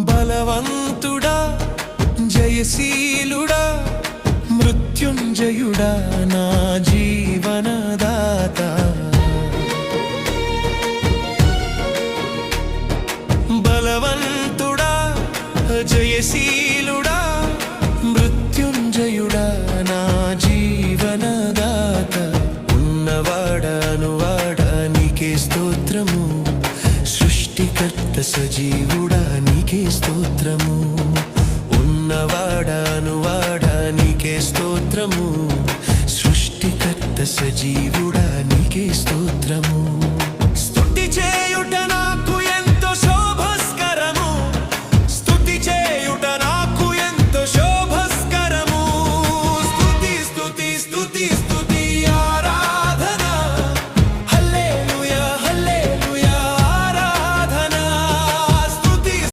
బలవంతుడా జయశీలుడా మృత్యుంజయుడా నా జీవనదాత బలవంతుడా జయశీలుడా మృత్యుంజయుడా నా జీవనదాత ఉన్నవాడా నీకే స్తోత్రము సృష్టికర్త సజీవుడా నీకే స్తోత్రము ఉన్నవాడా నీకే స్తోత్రము సృష్టికర్త సజీవుడా నీకే స్తోత్రము